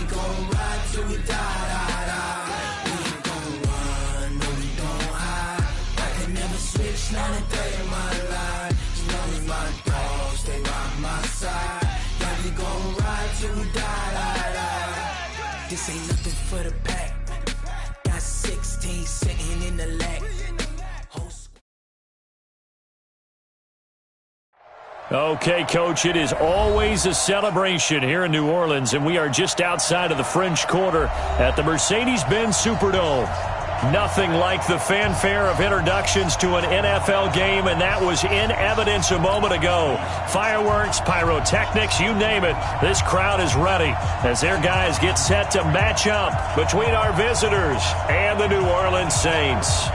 we gon' ride till we die, die, die. We ain't gon' run, no we don't hide. I can never switch, not a day in my life. As long as my dogs stay by my side. Yeah, we gon' ride till we die, die, die. This ain't nothing for the pack. Got 16 sitting in the lag. Okay, Coach, it is always a celebration here in New Orleans, and we are just outside of the French Quarter at the Mercedes-Benz Superdome. Nothing like the fanfare of introductions to an NFL game, and that was in evidence a moment ago. Fireworks, pyrotechnics, you name it. This crowd is ready as their guys get set to match up between our visitors and the New Orleans Saints.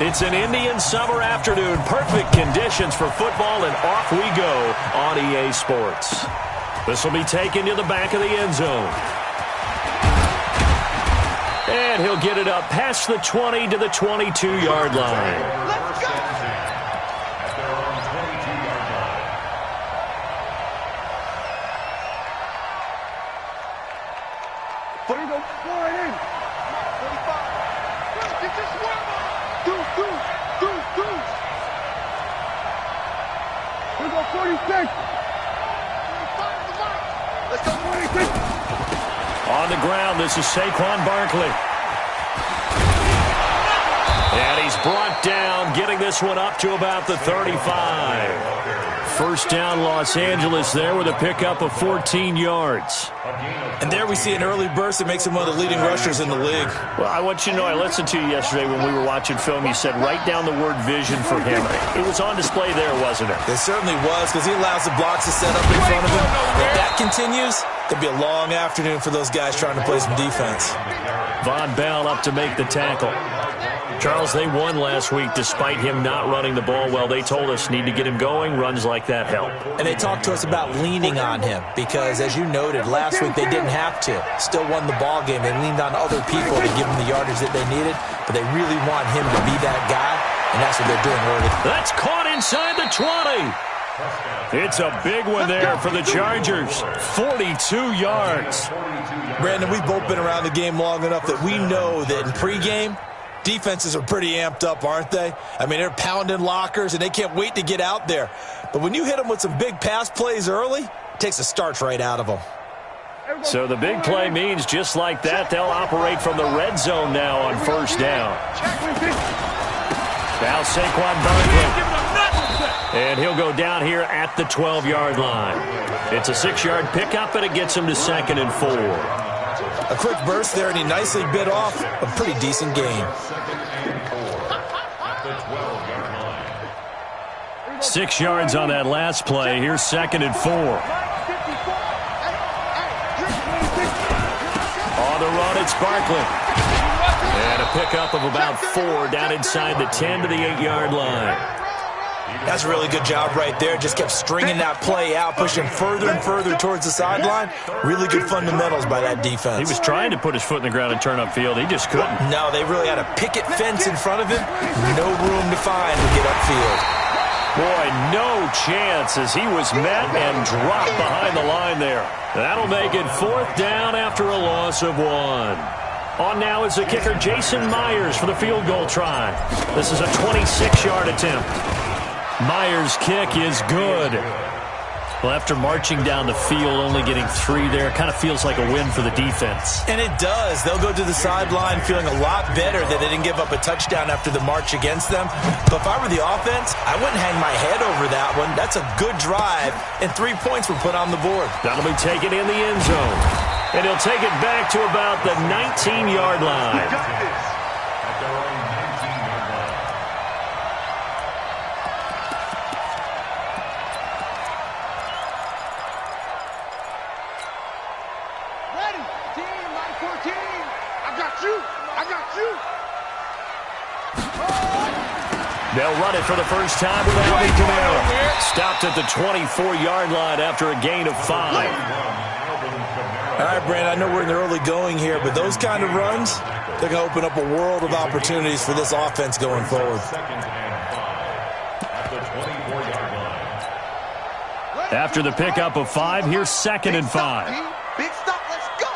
It's an Indian summer afternoon. Perfect conditions for football, and off we go on EA Sports. This will be taken to the back of the end zone. And he'll get it up past the 20 to the 22-yard line. Let's go! On the ground, this is Saquon Barkley. And he's brought down, getting this one up to about the 35. First down, Los Angeles there with a pickup of 14 yards. And there we see an early burst that makes him one of the leading rushers in the league. Well, I want you to know, I listened to you yesterday when we were watching film. You said write down the word vision for him. It was on display there, wasn't it? It certainly was, because he allows the blocks to set up in front of him. If that continues, it'll be a long afternoon for those guys trying to play some defense. Von Bell up to make the tackle. Charles, they won last week despite him not running the ball well. They told us need to get him going. Runs like that help. And they talked to us about leaning on him because, as you noted, last week they didn't have to. Still won the ball game. They leaned on other people to give them the yardage that they needed, but they really want him to be that guy, and that's what they're doing early. That's caught inside the 20. It's a big one there for the Chargers. 42 yards. Brandon, we've both been around the game long enough that we know that in pregame, defenses are pretty amped up, aren't they? I mean, they're pounding lockers, and they can't wait to get out there. But when you hit them with some big pass plays early, it takes the starch right out of them. So the big play means just like that, they'll operate from the red zone now on first down. Now Saquon Barkley. And he'll go down here at the 12-yard line. It's a 6-yard pickup, and it gets him to 2nd and 4. A quick burst there, and he nicely bit off a pretty decent gain. 6 yards on that last play. Here's 2nd and 4. On the run, it's Barkley. And a pickup of about 4 down inside the 10 to the 8-yard line. That's a really good job right there. Just kept stringing that play out, pushing further and further towards the sideline. Really good fundamentals by that defense. He was trying to put his foot in the ground and turn upfield. He just couldn't. No, they really had a picket fence in front of him. No room to find to get upfield. Boy, no chance as he was met and dropped behind the line there. That'll make it 4th down after a loss of 1. On now is the kicker, Jason Myers, for the field goal try. This is a 26-yard attempt. Myers' kick is good. Well, after marching down the field, only getting 3 there, kind of feels like a win for the defense. And it does. They'll go to the sideline feeling a lot better that they didn't give up a touchdown after the march against them. But if I were the offense, I wouldn't hang my head over that one. That's a good drive, and 3 points were put on the board. That'll be taken in the end zone. And he'll take it back to about the 19-yard line. They'll run it for the first time with Alvin Kamara. Stopped at the 24-yard line after a gain of 5. All right, Brandon, I know we're in the early going here, but those kind of runs, they're going to open up a world of opportunities for this offense going forward. After the pickup of 5, here's 2nd and 5. Big stop, let's go.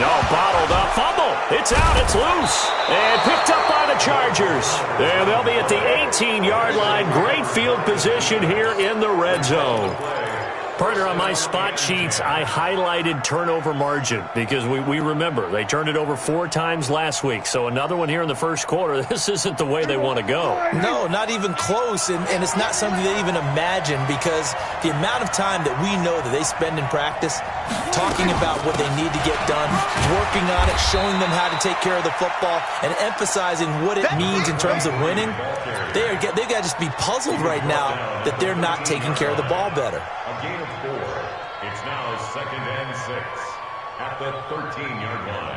No, bottled up, fumble. It's out, it's loose. And picked up by the Chargers. And they'll be at the 18-yard line. Great field position here in the red zone. Partner, on my spot sheets, I highlighted turnover margin because we remember they turned it over 4 times last week. So another one here in the first quarter. This isn't the way they want to go. No, not even close, and it's not something they even imagine because the amount of time that we know that they spend in practice talking about what they need to get done, working on it, showing them how to take care of the football, and emphasizing what it means in terms of winning, they've got to just be puzzled right now that they're not taking care of the ball better. A gain of 4. It's now 2nd and 6 at the 13-yard line.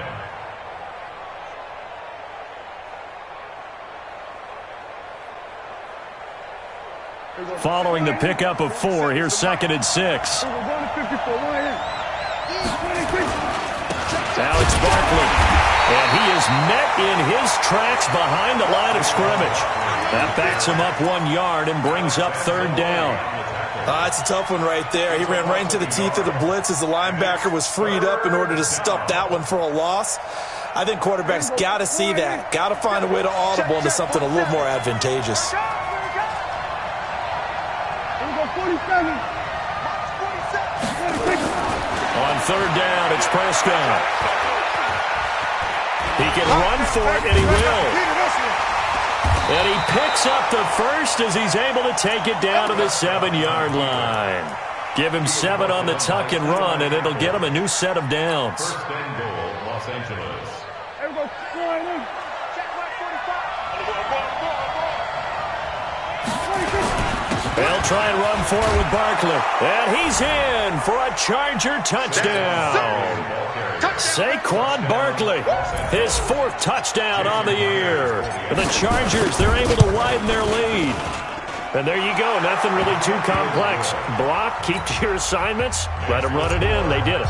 Following the pickup of 4, here's 2nd and 6. Now it's Barkley. And he is met in his tracks behind the line of scrimmage. That backs him up 1 yard and brings up 3rd down. It's a tough one right there. He ran right into the teeth of the blitz as the linebacker was freed up in order to stop that one for a loss. I think quarterbacks got to see that. Got to find a way to audible into something a little more advantageous. On 3rd down, it's Prescott. He can run for it, and he will. And he picks up the first as he's able to take it down to the 7-yard line. Give him 7 on the tuck and run, and it'll get him a new set of downs. 1st and goal, Los Angeles. They'll try and run forward with Barkley. And he's in for a Charger touchdown. Saquon Barkley, his 4th touchdown on the year. And the Chargers, they're able to widen their lead. And there you go, nothing really too complex. Block, keep to your assignments, let them run it in. They did it.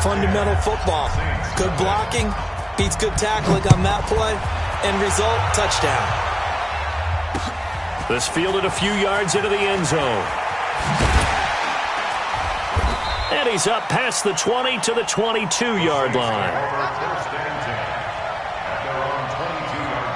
Fundamental football. Good blocking, beats good tackling on that play, end result, touchdown. This fielded a few yards into the end zone. And he's up past the 20 to the 22-yard line. 1st and 10 at their own 22-yard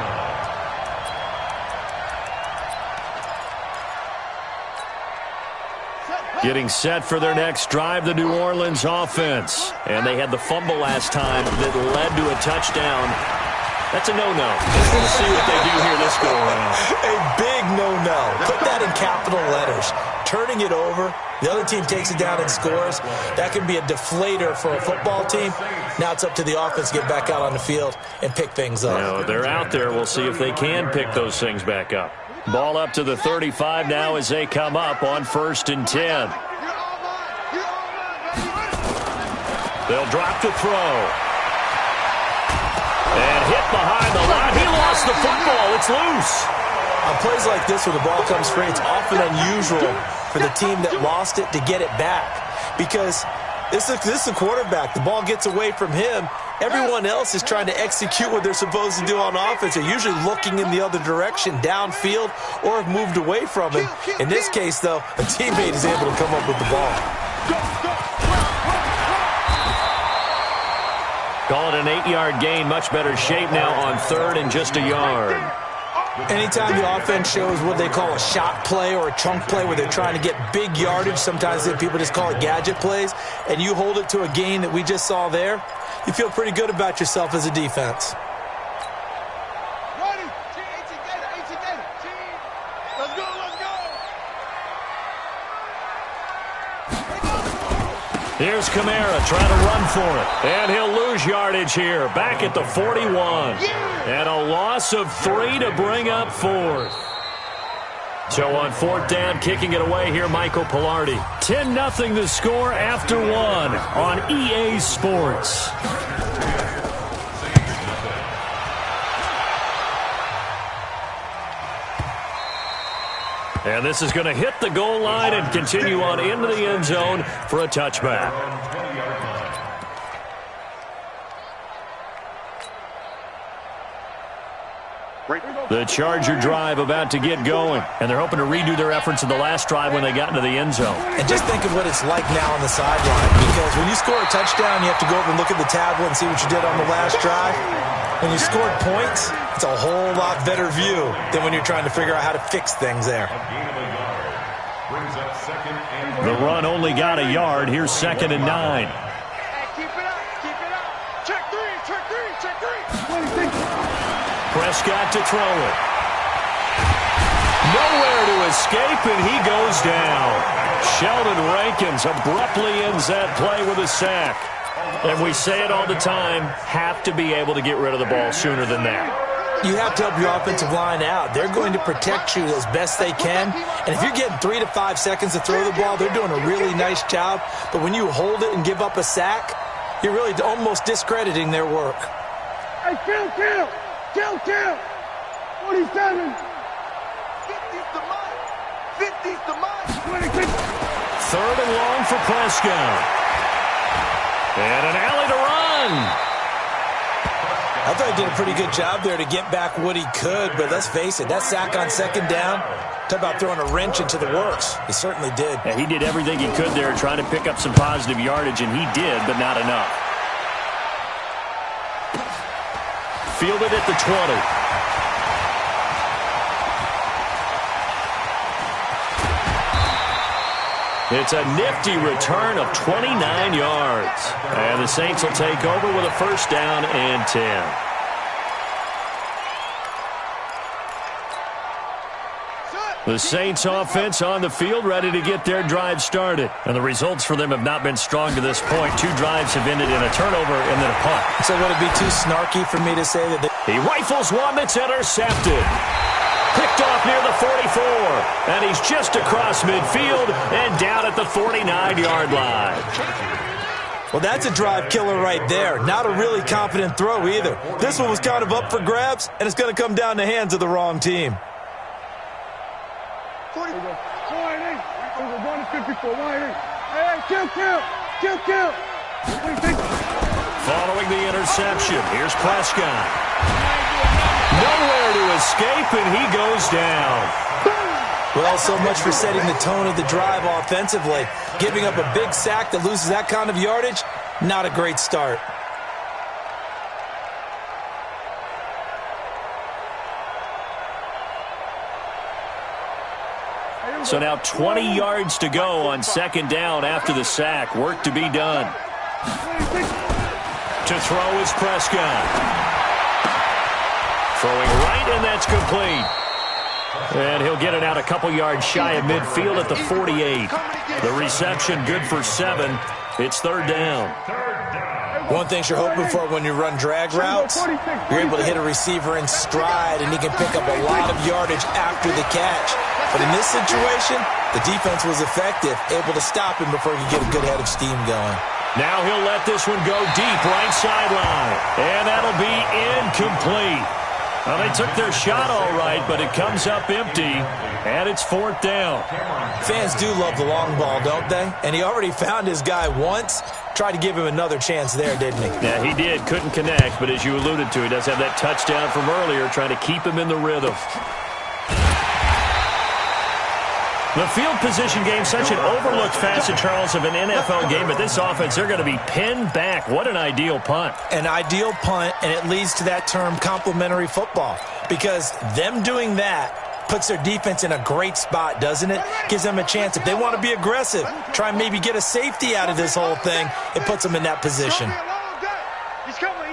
line. Getting set for their next drive, the New Orleans offense. And they had the fumble last time that led to a touchdown. That's a no-no. We'll see what they do here this go-around. A big no-no. Put that in capital letters. Turning it over, the other team takes it down and scores. That can be a deflator for a football team. Now it's up to the offense to get back out on the field and pick things up. You know, they're out there. We'll see if they can pick those things back up. Ball up to the 35 now as they come up on 1st and 10. They'll drop to throw. And hit behind the line. He lost the football. It's loose. On plays like this where the ball comes free, it's often unusual for the team that lost it to get it back. Because this is a quarterback. The ball gets away from him. Everyone else is trying to execute what they're supposed to do on offense. They're usually looking in the other direction, downfield, or have moved away from him. In this case, though, a teammate is able to come up with the ball. Call it an 8-yard gain. Much better shape now on 3rd and just a yard. Anytime the offense shows what they call a shot play or a chunk play where they're trying to get big yardage, sometimes people just call it gadget plays, and you hold it to a gain that we just saw there, you feel pretty good about yourself as a defense. Here's Kamara trying to run for it. And he'll lose yardage here. Back at the 41. And a loss of 3 to bring up 4th. So on 4th down, kicking it away here, Michael Pilardi. 10-0 the score after 1 on EA Sports. And this is going to hit the goal line and continue on into the end zone for a touchback. The Charger drive about to get going, and they're hoping to redo their efforts in the last drive when they got into the end zone. And just think of what it's like now on the sideline, because when you score a touchdown, you have to go over and look at the tablet and see what you did on the last drive. When you scored points, it's a whole lot better view than when you're trying to figure out how to fix things there. The run only got a yard. Here's 2nd and 9. Hey, keep it up, keep it up. Check three, check three, check three. Prescott to throw it. Nowhere to escape, and he goes down. Sheldon Rankins abruptly ends that play with a sack. And we say it all the time, have to be able to get rid of the ball sooner than that. You have to help your offensive line out. They're going to protect you as best they can. And if you're getting 3 to 5 seconds to throw the ball, they're doing a really nice job. But when you hold it and give up a sack, you're really almost discrediting their work. Hey, kill! 47! 50's the mark! 50's the mark! 3rd and long for Prescott. And an alley to run. I thought he did a pretty good job there to get back what he could, but let's face it, that sack on 2nd down, talk about throwing a wrench into the works. He certainly did. Yeah, he did everything he could there trying to pick up some positive yardage, and he did, but not enough. Fielded at the 20. It's a nifty return of 29 yards. And the Saints will take over with a 1st down and 10. The Saints offense on the field ready to get their drive started. And the results for them have not been strong to this point. 2 drives have ended in a turnover and then a punt. So would it be too snarky for me to say that he rifles one that's intercepted. Picked off near the 44, and he's just across midfield and down at the 49-yard line. Well, that's a drive killer right there. Not a really confident throw either. This one was kind of up for grabs, and it's going to come down the hands of the wrong team. 40. 154. Hey, kill. Following the interception, here's Prescott. Nowhere to escape, and he goes down. Well, so much for setting the tone of the drive offensively. Giving up a big sack that loses that kind of yardage, not a great start. So now 20 yards to go on 2nd down after the sack. Work to be done. To throw is Prescott. Throwing right, and that's complete. And he'll get it out a couple yards shy of midfield at the 48. The reception good for 7. It's 3rd down. One thing you're hoping for when you run drag routes, you're able to hit a receiver in stride, and he can pick up a lot of yardage after the catch. But in this situation, the defense was effective, able to stop him before he could get a good head of steam going. Now he'll let this one go deep, right sideline. And that'll be incomplete. Well, they took their shot all right, but it comes up empty, and it's 4th down. Fans do love the long ball, don't they? And he already found his guy once. Tried to give him another chance there, didn't he? Yeah, he did. Couldn't connect, but as you alluded to, he does have that touchdown from earlier, trying to keep him in the rhythm. The field position game, such an overlooked facet, Charles, of an NFL game, but this offense, they're going to be pinned back. What an ideal punt. An ideal punt, and it leads to that term complementary football, because them doing that puts their defense in a great spot, doesn't it? Gives them a chance. If they want to be aggressive, try and maybe get a safety out of this whole thing, it puts them in that position. He's coming.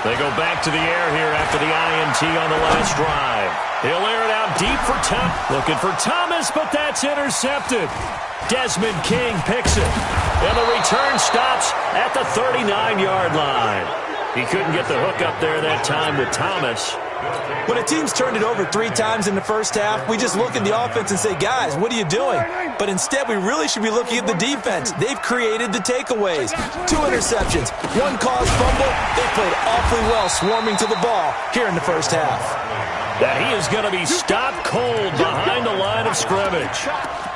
They go back to the air here after the INT on the last drive. He'll air it out deep for Thomas. Looking for Thomas, but that's intercepted. Desmond King picks it. And the return stops at the 39-yard line. He couldn't get the hook up there that time with Thomas. When a team's turned it over 3 times in the first half, we just look at the offense and say, guys, what are you doing? But instead, we really should be looking at the defense. They've created the takeaways. 2 interceptions, 1 caused fumble. They played awfully well swarming to the ball here in the first half. That he is going to be stopped cold behind the line of scrimmage.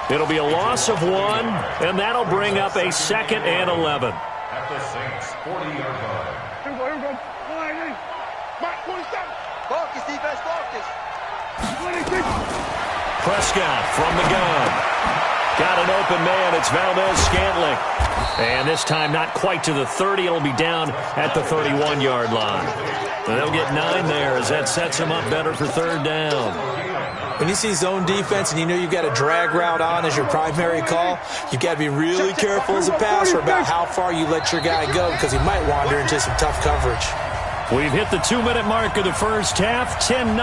It'll be a loss of 1, and that'll bring up a 2nd and 11. At the Saints' 40-yard line. Here we go. Mark 27. Focus, defense, focus. 26. Prescott from the gun. Got an open man. It's Valdez-Scantling. And this time not quite to the 30. It'll be down at the 31-yard line. And they'll get 9 there as that sets them up better for 3rd down. When you see zone defense and you know you've got a drag route on as your primary call, you've got to be really careful as a passer about how far you let your guy go because he might wander into some tough coverage. We've hit the 2-minute mark of the first half, 10-0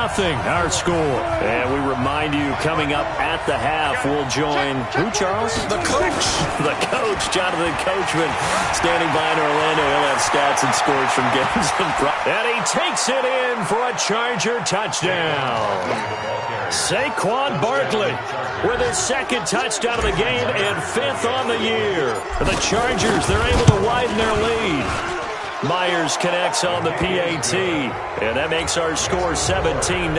our score. And we remind you, coming up at the half, we'll join who, Charles? The coach. The coach, Jonathan Coachman, standing by in Orlando. He'll have stats and scores from games. And he takes it in for a Charger touchdown. Saquon Barkley with his 2nd touchdown of the game and 5th on the year. And the Chargers, they're able to widen their lead. Myers connects on the PAT, and that makes our score 17-0.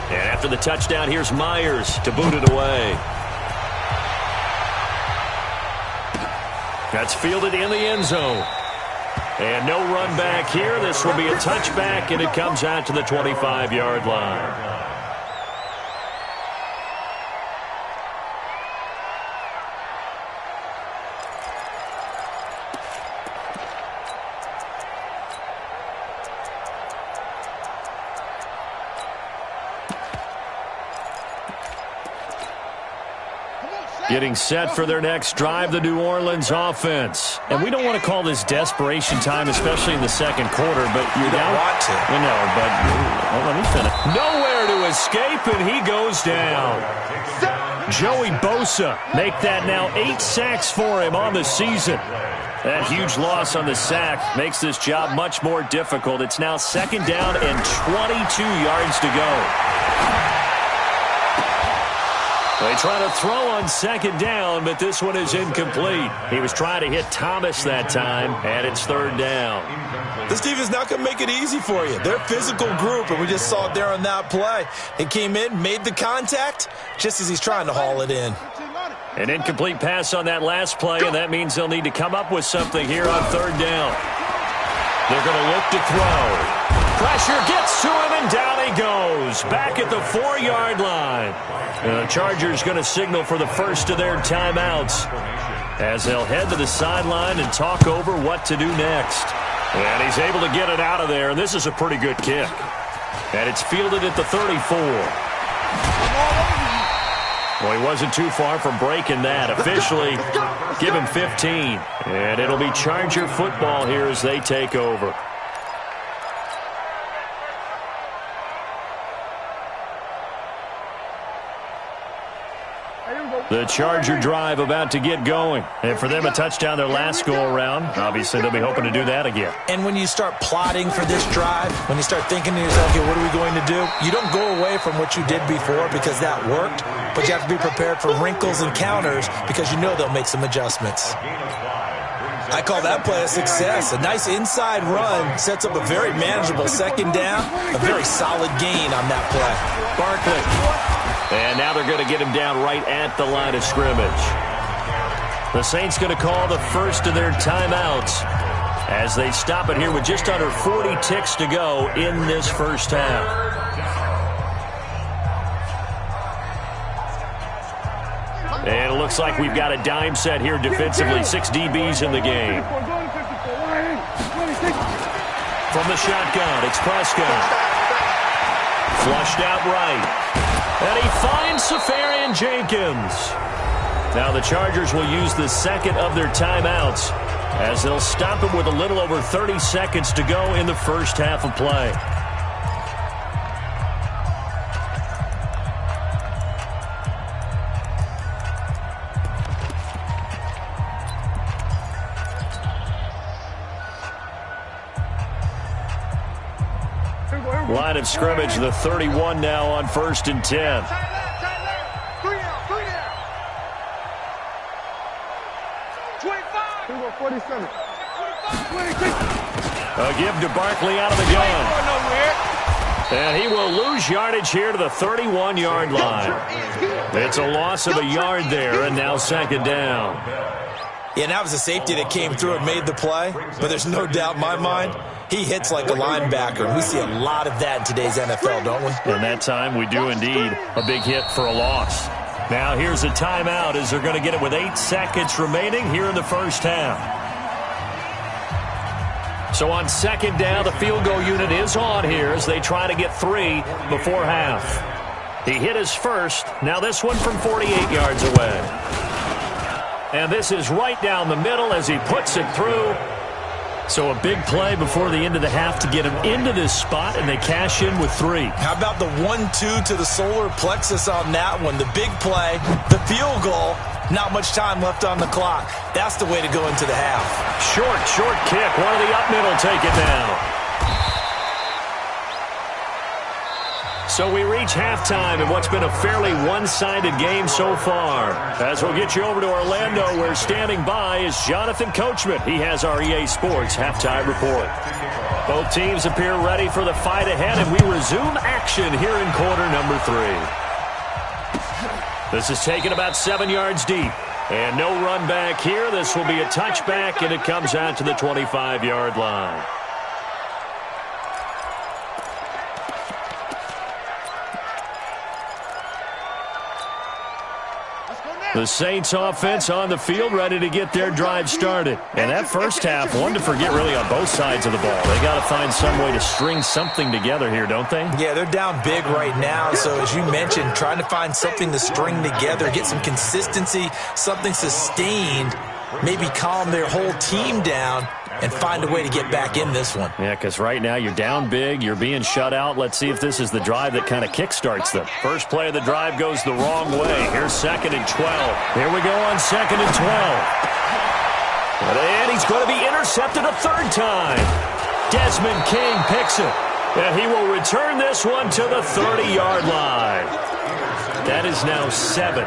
And after the touchdown, here's Myers to boot it away. That's fielded in the end zone. And no run back here. This will be a touchback, and it comes out to the 25-yard line. Getting set for their next drive, the New Orleans offense. And we don't want to call this desperation time, especially in the 2nd quarter, but You don't want to. I know, but let me finish. Nowhere to escape, and he goes down. Joey Bosa make that now 8 sacks for him on the season. That huge loss on the sack makes this job much more difficult. It's now 2nd down and 22 yards to go. They try to throw on 2nd down, but this one is incomplete. He was trying to hit Thomas that time, and it's 3rd down. This defense is not going to make it easy for you. They're a physical group, and we just saw it there on that play. He came in, made the contact, just as he's trying to haul it in. An incomplete pass on that last play, and that means they'll need to come up with something here on 3rd down. They're going to look to throw. Pressure gets to him, and down he goes. Back at the 4-yard line. And the Chargers going to signal for the first of their timeouts as they'll head to the sideline and talk over what to do next. And he's able to get it out of there, and this is a pretty good kick. And it's fielded at the 34. Well, he wasn't too far from breaking that. Officially, give him 15. And it'll be Charger football here as they take over. The Charger drive about to get going. And for them, a touchdown their last go-around. Obviously, they'll be hoping to do that again. And when you start plotting for this drive, when you start thinking to yourself, okay, what are we going to do? You don't go away from what you did before because that worked, but you have to be prepared for wrinkles and counters because you know they'll make some adjustments. I call that play a success. A nice inside run sets up a very manageable 2nd down, a very solid gain on that play. Barkley. And now they're going to get him down right at the line of scrimmage. The Saints going to call the first of their timeouts as they stop it here with just under 40 ticks to go in this first half. And it looks like we've got a dime set here defensively. 6 DBs in the game. From the shotgun, it's Prescott. Flushed out right. And he finds Safarian Jenkins. Now the Chargers will use the 2nd of their timeouts as they'll stop him with a little over 30 seconds to go in the first half of play. Line of scrimmage, the 31 now on 1st and 10. Tight left. 3 down, 3 down. 25. 47. 26. A give to Barkley out of the gun. And he will lose yardage here to the 31-yard line. It's a loss of a yard there, and now 2nd down. Yeah, and that was a safety that came through and made the play, but there's no doubt in my mind, he hits like a linebacker, and we see a lot of that in today's NFL, don't we? And that time we do indeed a big hit for a loss. Now here's a timeout as they're going to get it with 8 seconds remaining here in the first half. So on 2nd down, the field goal unit is on here as they try to get 3 before half. He hit his first. Now this one from 48 yards away. And this is right down the middle as he puts it through. So a big play before the end of the half to get him into this spot, and they cash in with 3. How about the 1-2 to the solar plexus on that one? The big play, the field goal, not much time left on the clock. That's the way to go into the half. Short kick. One of the up middle take it down. So we reach halftime in what's been a fairly one-sided game so far. As we'll get you over to Orlando, where standing by is Jonathan Coachman. He has our EA Sports halftime report. Both teams appear ready for the fight ahead, and we resume action here in quarter number 3. This is taken about 7 yards deep. And no run back here. This will be a touchback, and it comes out to the 25-yard line. The Saints offense on the field ready to get their drive started. And that first half, one to forget really on both sides of the ball. They got to find some way to string something together here, don't they? Yeah, they're down big right now. So as you mentioned, trying to find something to string together, get some consistency, something sustained, maybe calm their whole team down and find a way to get back in this one. Yeah, because right now you're down big, you're being shut out. Let's see if this is the drive that kind of kickstarts them. First play of the drive goes the wrong way. Here's 2nd and 12. Here we go on 2nd and 12. And he's going to be intercepted a 3rd time. Desmond King picks it. And he will return this one to the 30-yard line. That is now 7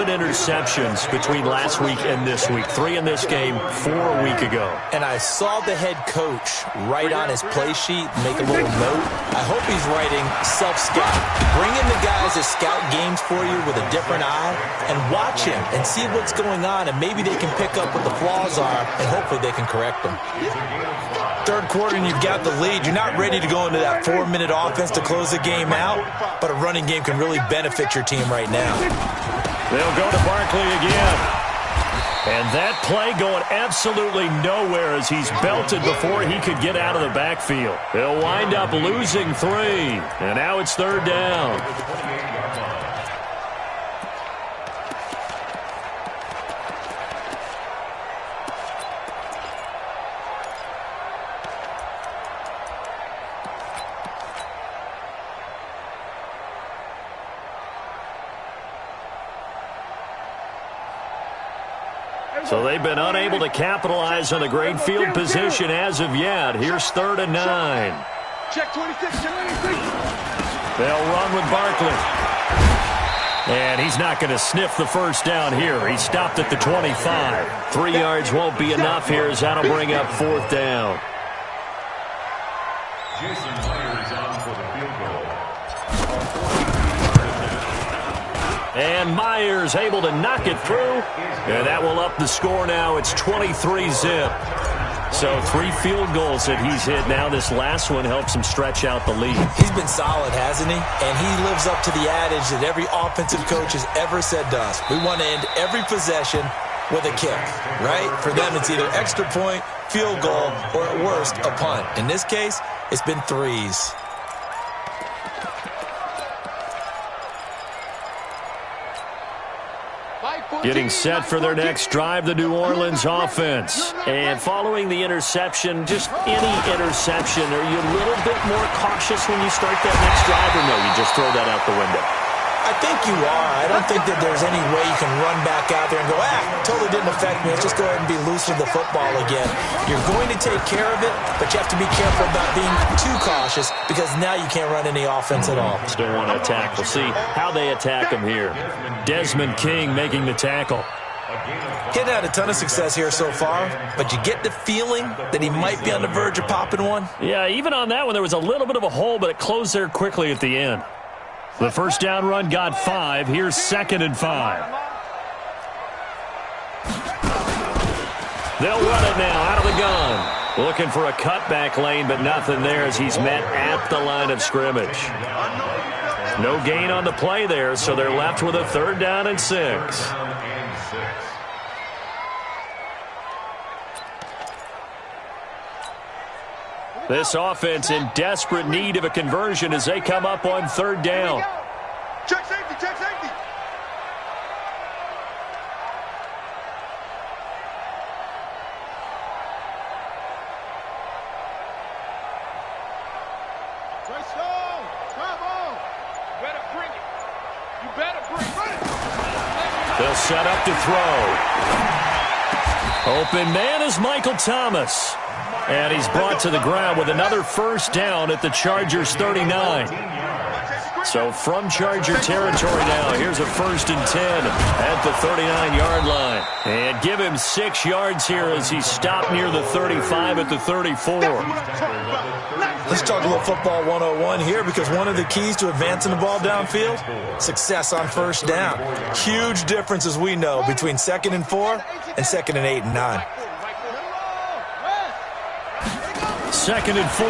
interceptions between last week and this week. 3 in this game, 4 a week ago. And I saw the head coach write on his play sheet, make a little note. I hope he's writing self-scout. Bring in the guys that scout games for you with a different eye and watch him and see what's going on, and maybe they can pick up what the flaws are, and hopefully they can correct them. 3rd quarter and you've got the lead. You're not ready to go into that 4-minute offense to close the game out, but a running game can really benefit your team right now. They'll go to Barkley again. And that play going absolutely nowhere as he's belted before he could get out of the backfield. They'll wind up losing 3. And now it's 3rd down. So they've been unable to capitalize on a great field position as of yet. Here's 3rd and 9. Check 26, check 26. They'll run with Barkley. And he's not going to sniff the first down here. He stopped at the 25. 3 yards won't be enough here as that'll bring up 4th down. Jason Myers on for the field goal. And Myers able to knock it through. And that will up the score now. It's 23-zip. So 3 field goals that he's hit. Now this last one helps him stretch out the lead. He's been solid, hasn't he? And he lives up to the adage that every offensive coach has ever said to us. We want to end every possession with a kick, right? For them, it's either extra point, field goal, or at worst, a punt. In this case, it's been 3s. Getting set for their next drive, the New Orleans offense. And following the interception, just any interception, are you a little bit more cautious when you start that next drive, or no, you just throw that out the window? I think you are. I don't think that there's any way you can run back out there and go, totally didn't affect me. Let's just go ahead and be loose with the football again. You're going to take care of it, but you have to be careful about being too cautious because now you can't run any offense at all. Still want to attack. We'll see how they attack him here. Desmond King making the tackle. He's had a ton of success here so far, but you get the feeling that he might be on the verge of popping one. Yeah, even on that one, there was a little bit of a hole, but it closed there quickly at the end. The first down run got 5. Here's 2nd and 5. They'll run it now out of the gun. Looking for a cutback lane, but nothing there as he's met at the line of scrimmage. No gain on the play there, so they're left with a 3rd down and 6. This offense in desperate need of a conversion as they come up on 3rd down. Check safety, check safety. Let's go. Come on. You better bring it. You better bring it. They'll set up to throw. Open man is Michael Thomas. And he's brought to the ground with another 1st down at the Chargers 39. So from Charger territory now, here's a 1st and 10 at the 39-yard line. And give him 6 yards here as he's stopped near the 35 at the 34. Let's talk a little football 101 here because one of the keys to advancing the ball downfield, success on 1st down. Huge difference, as we know, between 2nd and 4 and 2nd and 8 and 9. 2nd and 4.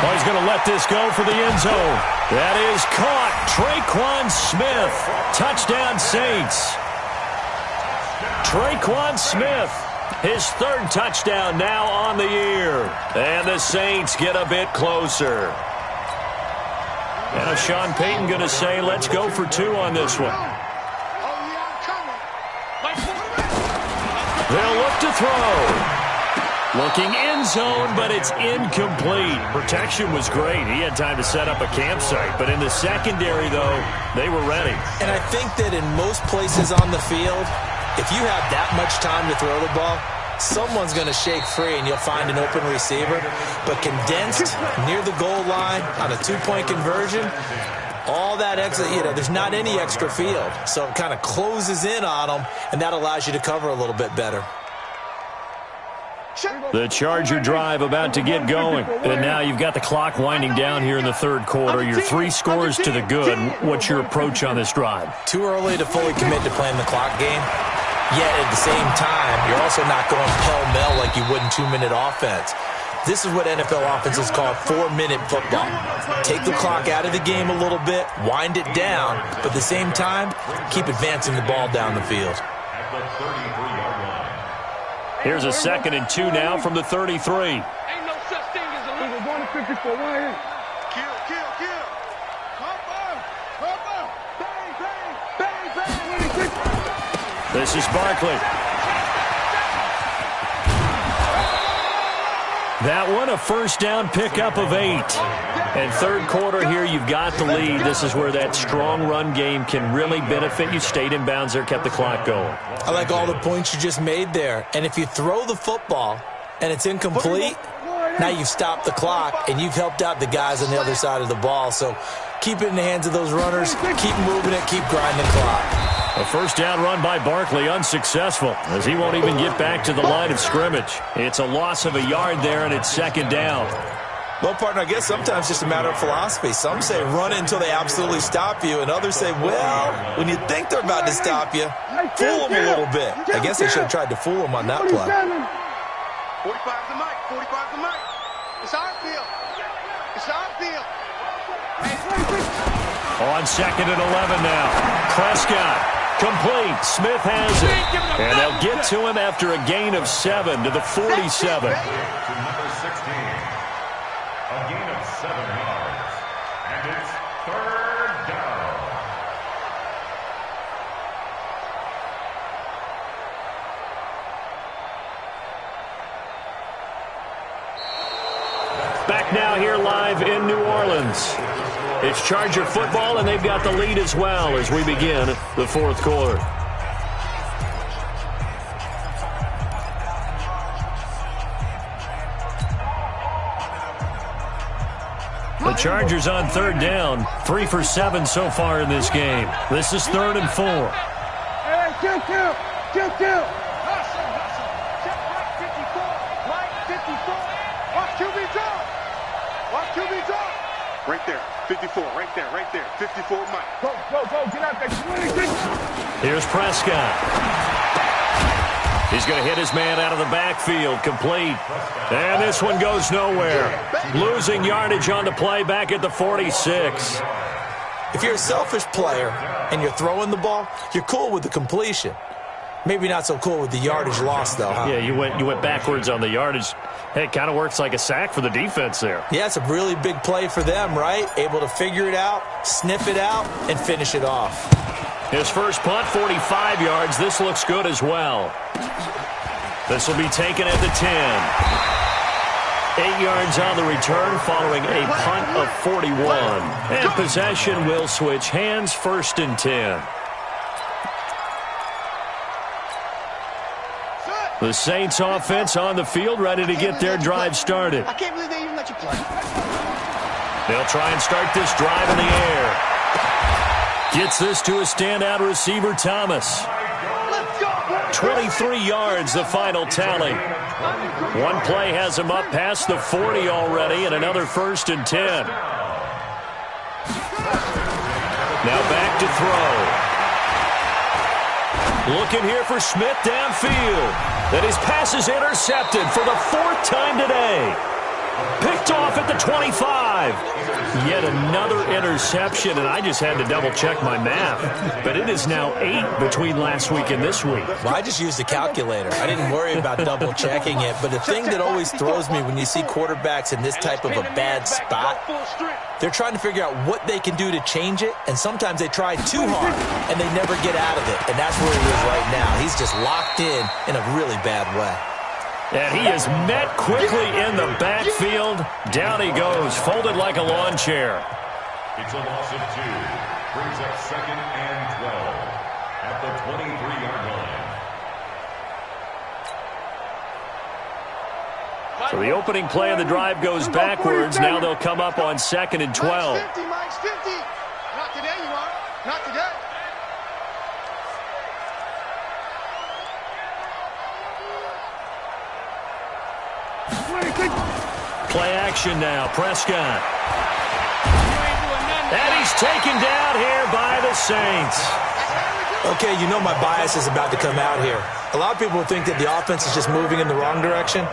Oh, he's going to let this go for the end zone. That is caught. Traquan Smith. Touchdown, Saints. Traquan Smith. His 3rd touchdown now on the year. And the Saints get a bit closer. And Sean Payton going to say, let's go for 2 on this one. They'll look to throw. Looking end zone, but it's incomplete. Protection was great. He had time to set up a campsite. But in the secondary, though, they were ready. And I think that in most places on the field, if you have that much time to throw the ball, someone's going to shake free and you'll find an open receiver. But condensed near the goal line on a 2-point conversion, all that extra, there's not any extra field. So it kind of closes in on them, and that allows you to cover a little bit better. The Charger drive about to get going. And now you've got the clock winding down here in the 3rd quarter. Your 3 scores to the good. What's your approach on this drive? Too early to fully commit to playing the clock game. Yet at the same time, you're also not going pell-mell like you would in 2-minute offense. This is what NFL offenses call 4-minute football. Take the clock out of the game a little bit, wind it down, but at the same time, keep advancing the ball down the field. Here's a 2nd and 2 now from the 33. Ain't no such thing as a little 154 right here. Kill, kill, kill. Come on. Bang, bang, bang, bang. This is Barkley. That one, a 1st down pickup of 8. And 3rd quarter here, you've got the lead. This is where that strong run game can really benefit you. Stayed in bounds there, kept the clock going. I like all the points you just made there. And if you throw the football and it's incomplete, now you've stopped the clock and you've helped out the guys on the other side of the ball. So keep it in the hands of those runners. Keep moving it. Keep grinding the clock. A 1st down run by Barkley, unsuccessful, as he won't even get back to the line of scrimmage. It's a loss of a yard there, and it's 2nd down. Well, partner, I guess sometimes it's just a matter of philosophy. Some say run it until they absolutely stop you, and others say, well, when you think they're about to stop you, fool them a little bit. I guess they should have tried to fool them on that play. 45's the mic, 45's the mic. It's our field. It's our field. On 2nd and 11 now. Prescott. Complete. Smith has it. And they'll get to him after a gain of 7 to the 47. To number 16. A gain of 7 yards. And it's 3rd down. Back now here live in New Orleans. It's Charger football, and they've got the lead as well as we begin the fourth quarter. The Chargers on third down, 3 for 7 so far in this game. This is 3rd and 4. Hey, kill. Hustle. Check right 54. Watch QB drop. Right there, 54, right there. 54, Mike. Go, get out there. Here's Prescott. He's going to hit his man out of the backfield, complete. And this one goes nowhere. Losing yardage on the play back at the 46. If you're a selfish player and you're throwing the ball, you're cool with the completion. Maybe not so cool with the yardage loss, though, huh? Yeah, you went backwards on the yardage. Hey, it kind of works like a sack for the defense there. Yeah, it's a really big play for them, right? Able to figure it out, sniff it out, and finish it off. His first punt, 45 yards. This looks good as well. This will be taken at the 10. 8 yards on the return following a punt of 41. And possession will switch hands, 1st and 10. The Saints offense on the field, ready to get their drive started. I can't believe they even let you play. They'll try and start this drive in the air. Gets this to a standout receiver, Thomas. 23 yards, the final tally. One play has him up past the 40 already, and another 1st and 10. Now back to throw. Looking here for Smith downfield. And his pass is intercepted for the 4th time today. Picked off at the 25. Yet another interception, and I just had to double-check my math. But it is now 8 between last week and this week. Well, I just used a calculator. I didn't worry about double-checking it. But the thing that always throws me when you see quarterbacks in this type of a bad spot, they're trying to figure out what they can do to change it, and sometimes they try too hard, and they never get out of it. And that's where he is right now. He's just locked in a really bad way. And he is met quickly in the backfield. Down he goes, folded like a lawn chair. It's a loss of 2. Brings up 2nd and 12 at the 23-yard line. So the opening play of the drive goes backwards. Now they'll come up on 2nd and 12. Mike's 50. Not today, you are. Not today. Play action now, Prescott. And he's taken down here by the Saints. Okay, you know my bias is about to come out here. A lot of people think that the offense is just moving in the wrong direction.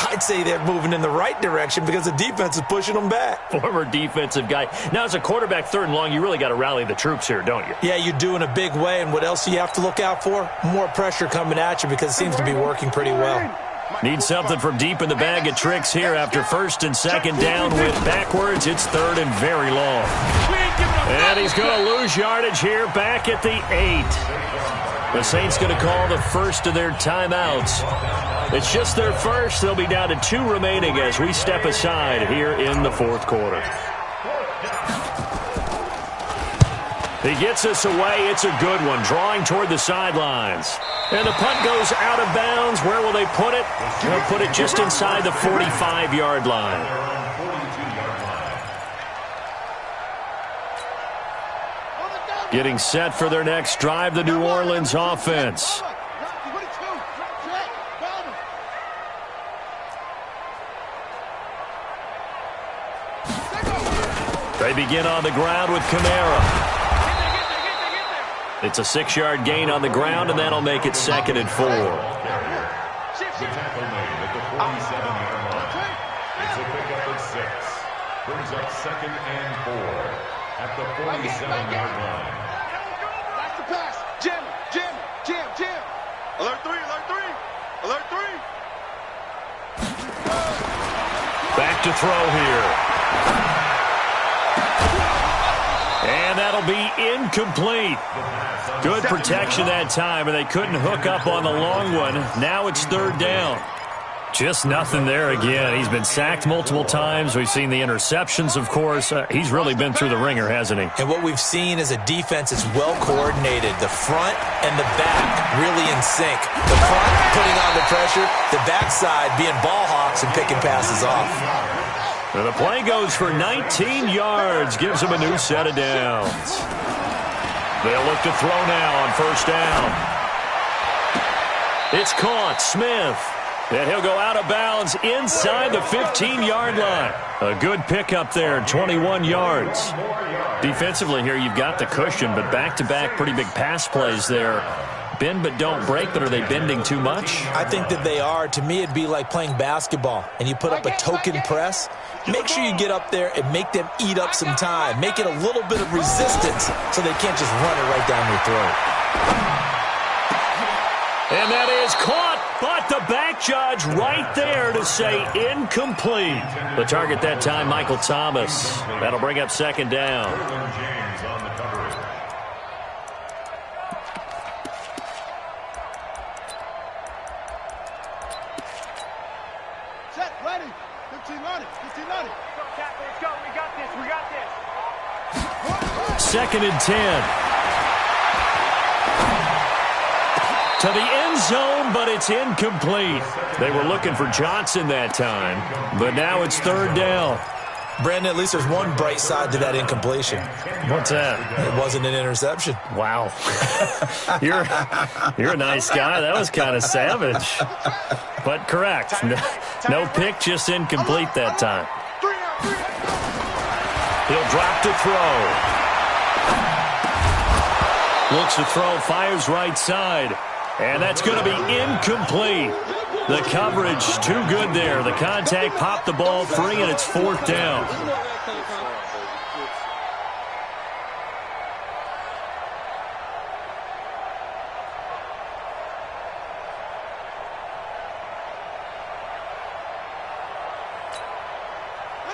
I'd say they're moving in the right direction because the defense is pushing them back. Former defensive guy. Now, as a quarterback 3rd and long, you really got to rally the troops here, don't you? Yeah, you do in a big way, and what else do you have to look out for? More pressure coming at you because it seems to be working pretty well. Need something from deep in the bag of tricks here after 1st and 2nd down with backwards. It's 3rd and very long. And he's going to lose yardage here back at the 8. The Saints going to call the first of their timeouts. It's just their first. They'll be down to 2 remaining as we step aside here in the 4th quarter. He gets us away. It's a good one, drawing toward the sidelines. And the punt goes out of bounds. Where will they put it? They'll put it just inside the 45-yard line. Getting set for their next drive, the New Orleans offense. They begin on the ground with Kamara. It's a 6-yard gain on the ground, and that'll make it 2nd and 4. The tackle made at the 47-yard line. It's a pickup of 6. Brings up 2nd and 4 at the 47-yard line. That's the pass. Jim. Alert 3. Back to throw here. And that'll be incomplete. Good protection that time, and they couldn't hook up on the long one. Now it's 3rd down. Just nothing there again. He's been sacked multiple times. We've seen the interceptions, of course. He's really been through the ringer, hasn't he? And what we've seen is a defense that's well coordinated. The front and the back really in sync. The front putting on the pressure, the backside being ball hawks and picking passes off. And the play goes for 19 yards, gives him a new set of downs. They'll look to throw now on first down. It's caught. Smith. And he'll go out of bounds inside the 15-yard line. A good pickup there, 21 yards. Defensively here, you've got the cushion, but back-to-back pretty big pass plays there. Bend but don't break, but are they bending too much? I think that they are. To me, it'd be like playing basketball, and you put up a token press. Make sure you get up there and make them eat up some time. Make it a little bit of resistance so they can't just run it right down your throat. And that is caught, but the back judge right there to say incomplete. The target that time, Michael Thomas. That'll bring up second down. James on the coverage. Set, ready. 15 on it. 15 on it. Let's go. We got this. We got this. Second and 10. To the end zone, but it's incomplete. They were looking for Johnson that time, but now it's third down. Brandon, at least there's one bright side to that incompletion. What's that? It wasn't an interception. Wow. You're a nice guy. That was kind of savage. But correct. No pick, just incomplete that time. He'll drop to throw. Looks to throw, fires right side. And that's going to be incomplete. The coverage too good there. The contact popped the ball free, and it's fourth down.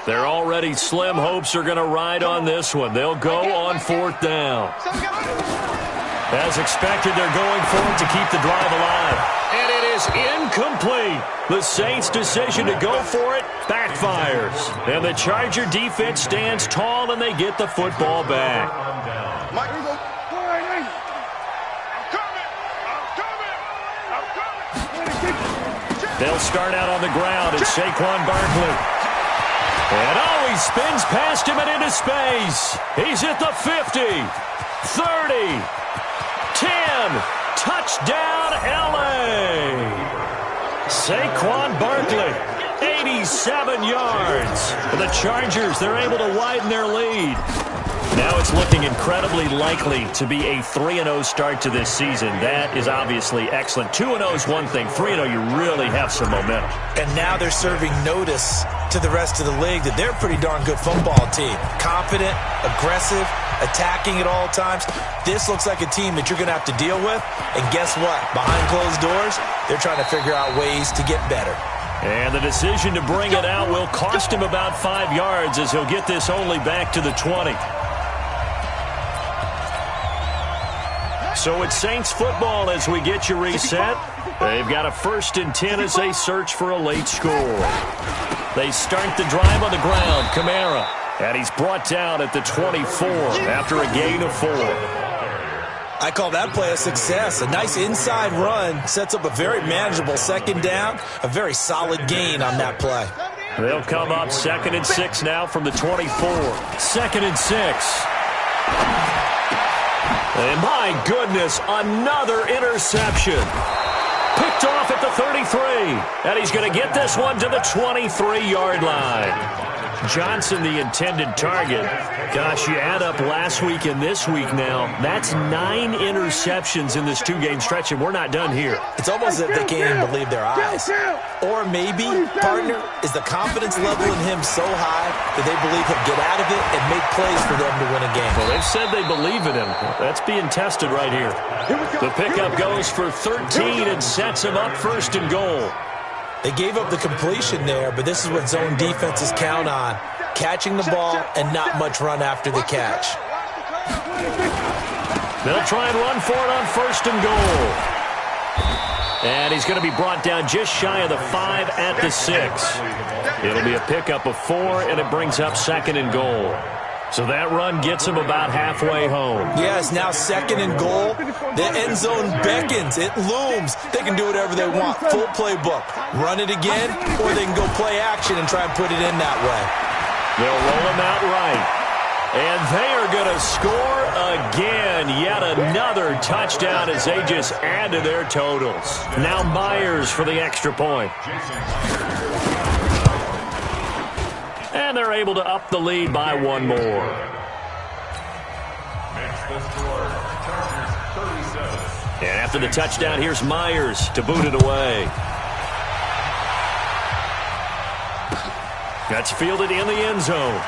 Their already slim hopes are going to ride on this one. They'll go on fourth down. As expected, they're going for it to keep the drive alive. And it is incomplete. The Saints' decision to go for it backfires. And the Charger defense stands tall, and they get the football back. Mike, here we go. I'm coming. They'll start out on the ground, and Saquon Barkley. And he spins past him and into space. He's at the 50, 30, 10, touchdown LA. Saquon Barkley, 87 yards. The Chargers, they're able to widen their lead. Now it's looking incredibly likely to be a 3-0 start to this season. That is obviously excellent. 2-0 is one thing. 3-0, you really have some momentum. And now they're serving notice to the rest of the league that they're a pretty darn good football team. Confident, aggressive, attacking at all times. This looks like a team that you're going to have to deal with. And guess what? Behind closed doors, they're trying to figure out ways to get better. And the decision to bring it out will cost him about 5 yards as he'll get this only back to the 20. So it's Saints football as we get you reset. They've got a 1st and 10 as they search for a late score. They start the drive on the ground. Kamara. And he's brought down at the 24 after a gain of 4. I call that play a success. A nice inside run sets up a very manageable second down. A very solid gain on that play. They'll come up 2nd and 6 now from the 24. 2nd and 6. And my goodness, another interception. Picked off at the 33. And he's going to get this one to the 23-yard line. Johnson, the intended target. Gosh, you add up last week and this week now. That's 9 interceptions in this 2-game stretch, and we're not done here. It's almost as if they can't even believe their eyes. Or maybe, partner, is the confidence level in him so high that they believe he'll get out of it and make plays for them to win a game. Well, they've said they believe in him. That's being tested right here. The pickup goes for 13 and sets him up 1st and goal. They gave up the completion there, but this is what zone defenses count on. Catching the ball and not much run after the catch. They'll try and run for it on 1st and goal. And he's going to be brought down just shy of the 5 at the 6. It'll be a pickup of 4, and it brings up 2nd and goal. So that run gets him about halfway home. Yeah, it's now 2nd and goal. The end zone beckons. It looms. They can do whatever they want. Full playbook. Run it again, or they can go play action and try and put it in that way. They'll roll him out right. And they are going to score again. Yet another touchdown as they just add to their totals. Now Myers for the extra point. And they're able to up the lead by 1 more. Makes the score, Chargers 37. And after the touchdown, here's Myers to boot it away. That's fielded in the end zone.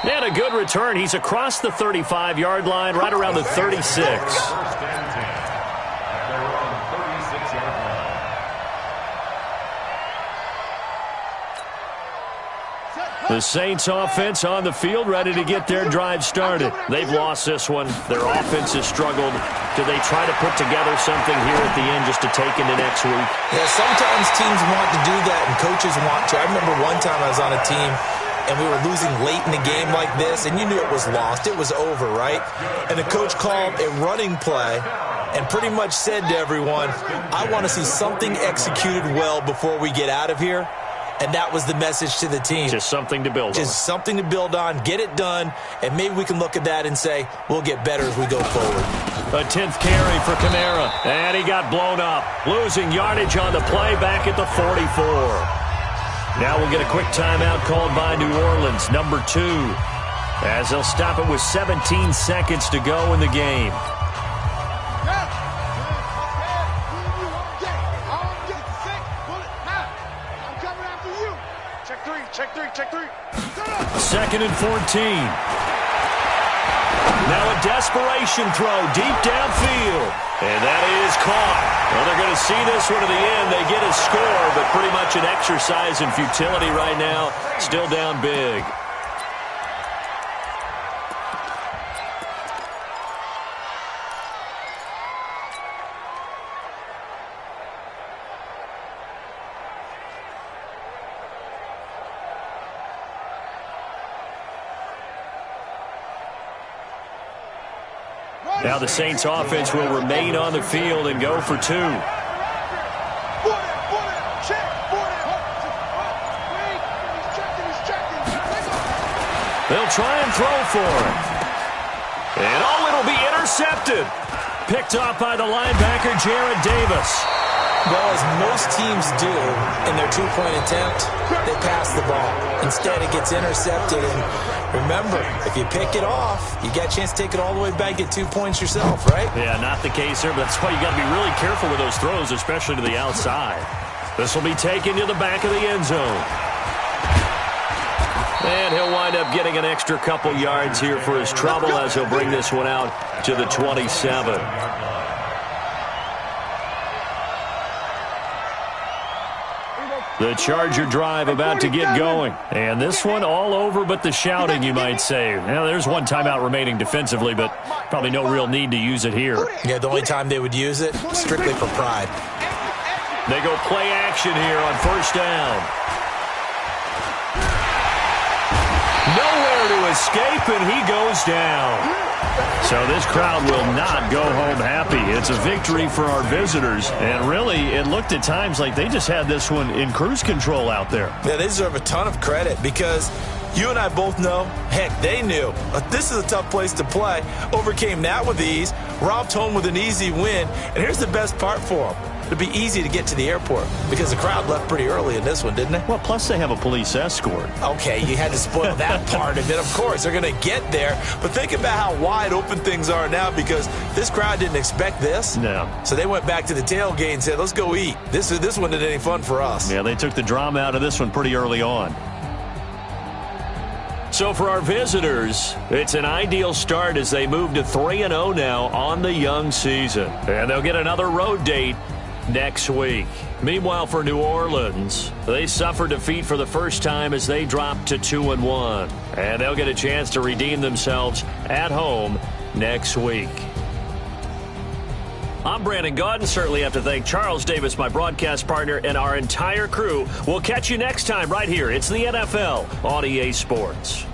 And a good return. He's across the 35-yard line, right around the 36. The Saints offense on the field, ready to get their drive started. They've lost this one. Their offense has struggled. Do they try to put together something here at the end just to take into next week? Yeah, sometimes teams want to do that and coaches want to. I remember one time I was on a team and we were losing late in the game like this, and you knew it was lost. It was over, right? And the coach called a running play and pretty much said to everyone, I want to see something executed well before we get out of here. And that was the message to the team. Just something to build on. Just something to build on, get it done, and maybe we can look at that and say, we'll get better as we go forward. A 10th carry for Kamara, and he got blown up. Losing yardage on the play back at the 44. Now we'll get a quick timeout called by New Orleans, number 2, as they'll stop it with 17 seconds to go in the game. Check three. 2nd and 14. Now a desperation throw deep downfield. And that is caught. Well, they're going to see this one to the end. They get a score, but pretty much an exercise in futility right now. Still down big. Now the Saints offense will remain on the field and go for 2. They'll try and throw for it. And it'll be intercepted. Picked off by the linebacker, Jarrad Davis. Well, as most teams do in their 2-point attempt, they pass the ball. Instead, it gets intercepted. And remember, if you pick it off, you got a chance to take it all the way back, get 2 points yourself, right? Yeah, not the case there, but that's why you got to be really careful with those throws, especially to the outside. This will be taken to the back of the end zone. And he'll wind up getting an extra couple yards here for his trouble as he'll bring this one out to the 27. The Charger drive about to get going. And this one all over but the shouting, you might say. Now, there's one timeout remaining defensively, but probably no real need to use it here. Yeah, the only time they would use it, strictly for pride. They go play action here on 1st down. Nowhere to escape, and he goes down. So this crowd will not go home happy. It's a victory for our visitors. And really, it looked at times like they just had this one in cruise control out there. Yeah, they deserve a ton of credit because you and I both know, heck, they knew. This is a tough place to play. Overcame that with ease. Robbed home with an easy win. And here's the best part for them. It'd be easy to get to the airport because the crowd left pretty early in this one, didn't they? Well, plus they have a police escort. Okay, you had to spoil that part of it. Of course, they're going to get there. But think about how wide open things are now because this crowd didn't expect this. No. So they went back to the tailgate and said, let's go eat. This one didn't any fun for us. Yeah, they took the drama out of this one pretty early on. So for our visitors, it's an ideal start as they move to 3-0 now on the young season. And they'll get another road date next week. Meanwhile, for New Orleans, they suffered defeat for the first time as they dropped to 2-1. And they'll get a chance to redeem themselves at home next week. I'm Brandon Gaudin. Certainly have to thank Charles Davis, my broadcast partner, and our entire crew. We'll catch you next time right here. It's the NFL on EA Sports.